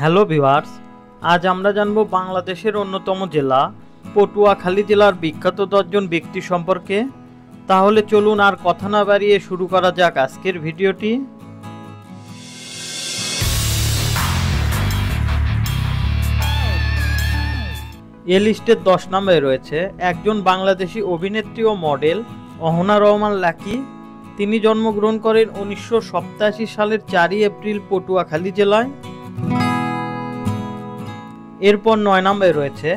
Hello viewers, আজ আমরা জানব বাংলাদেশের অন্যতম জেলা পটুয়াখালী জেলার বিখ্যাত 10 জন ব্যক্তি সম্পর্কে। তাহলে চলুন আর কথা না বাড়িয়ে শুরু করা যাক আজকের ভিডিওটি। এ লিস্টের 10 নম্বরে রয়েছে একজন বাংলাদেশি অভিনেত্রী ও মডেল অহনা রহমান লাকি। তিনি জন্মগ্রহণ করেন 1987 সালের 4 এপ্রিল পটুয়াখালী জেলায়। এরপর 9 নম্বরে রয়েছে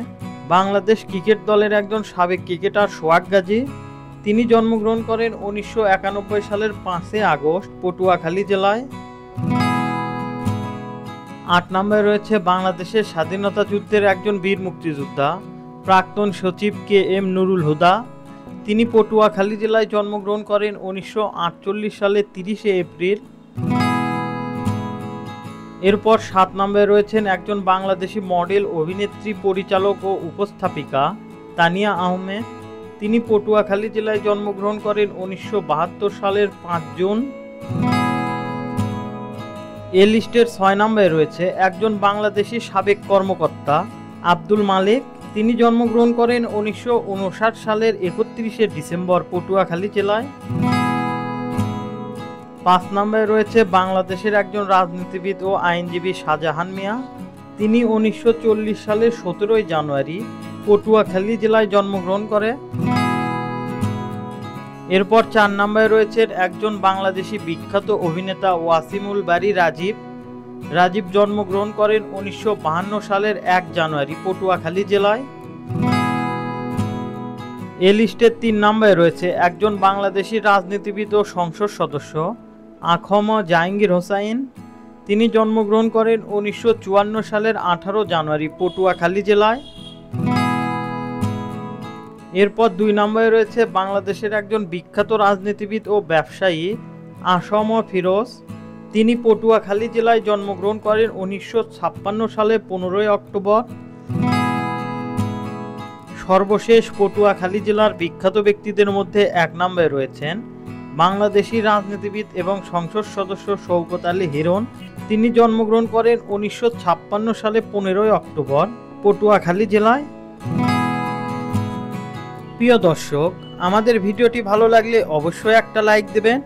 বাংলাদেশ ক্রিকেট দলের একজন সাবেক ক্রিকেটার সোহাগ গাজী। তিনি জন্মগ্রহণ করেন 1991 সালের 5 আগস্ট পটুয়াখালী জেলায়। 8 নম্বরে রয়েছে বাংলাদেশের স্বাধীনতা যুদ্ধের একজন বীর মুক্তিযোদ্ধা প্রাক্তন সচিব KM নুরুল হুদা। তিনি পটুয়াখালী জেলায় জন্মগ্রহণ করেন 1948 সালের 30 এপ্রিল। এরপর 7 নম্বরে রয়েছেন একজন বাংলাদেশি মডেল, অভিনেত্রী, পরিচালক ও উপস্থাপিকা তানিয়া আহমেদ। তিনি পটুয়াখালী জেলায় জন্মগ্রহণ করেন 1972 সালের 5 জুন। এই লিস্টের 6 নম্বরে রয়েছে একজন বাংলাদেশি সাবেক কর্মকর্তা আব্দুল মালিক। তিনি জন্মগ্রহণ করেন 1959 সালের 31 ডিসেম্বর পটুয়াখালী জেলায়। 5 নম্বরে রয়েছে বাংলাদেশের একজন রাজনীতিবিদ ও আইনজীবী শাহজাহান মিয়া। তিনি 1940 সালের 17 জানুয়ারি পটুয়াখালী জেলায় জন্মগ্রহণ করে। এরপর 4 নম্বরে রয়েছে একজন বাংলাদেশি বিখ্যাত অভিনেতা ওয়াসিমুল বারী রাজীব। রাজীব জন্মগ্রহণ করেন 1952 সালের 1 জানুয়ারি পটুয়াখালী জেলায়। এই লিস্টের 3 নম্বরে রয়েছে একজন বাংলাদেশি রাজনীতিবিদ ও সংসদ সদস্য আখম জাহাঙ্গীর হোসাইন। তিনি জন্মগ্রহণ করেন 1954 সালের 18 জানুয়ারি পটুয়াখালী জেলায়। এরপর 2 নম্বরে রয়েছে বাংলাদেশের একজন বিখ্যাত রাজনীতিবিদ ও ব্যবসায়ী আসম ফিরোজ। তিনি পটুয়াখালী জেলায় জন্মগ্রহণ করেন 1956 সালে 15 অক্টোবর। সর্বশেষ পটুয়াখালী জেলার বিখ্যাত ব্যক্তিদের মধ্যে 1 নম্বরে রয়েছেন বাংলাদেশি রাজনীতিবিদ এবং সংসদ সদস্য শওকত আলী হিরণ। তিনি জন্মগ্রহণ করেন 1956 সালে 15 অক্টোবর পটুয়াখালী জেলায়। প্রিয় দর্শক, আমাদের ভিডিওটি ভালো লাগলে অবশ্যই একটা লাইক দেবেন।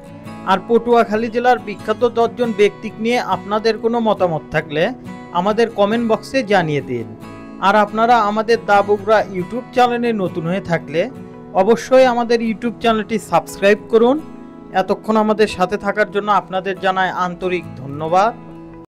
আর পটুয়াখালী জেলার বিখ্যাত 10 জন ব্যক্তি নিয়ে আপনাদের কোনো মতামত থাকলে আমাদের কমেন্ট বক্সে জানিয়ে দিন। আর আপনারা আমাদের দা বগুড়া ইউটিউব চ্যানেলে নতুন হয়ে থাকলে অবশ্যই আমাদের ইউটিউব চ্যানেলটি সাবস্ক্রাইব করুন। এতক্ষণ আমাদের সাথে থাকার জন্য আপনাদের জানাই আন্তরিক ধন্যবাদ।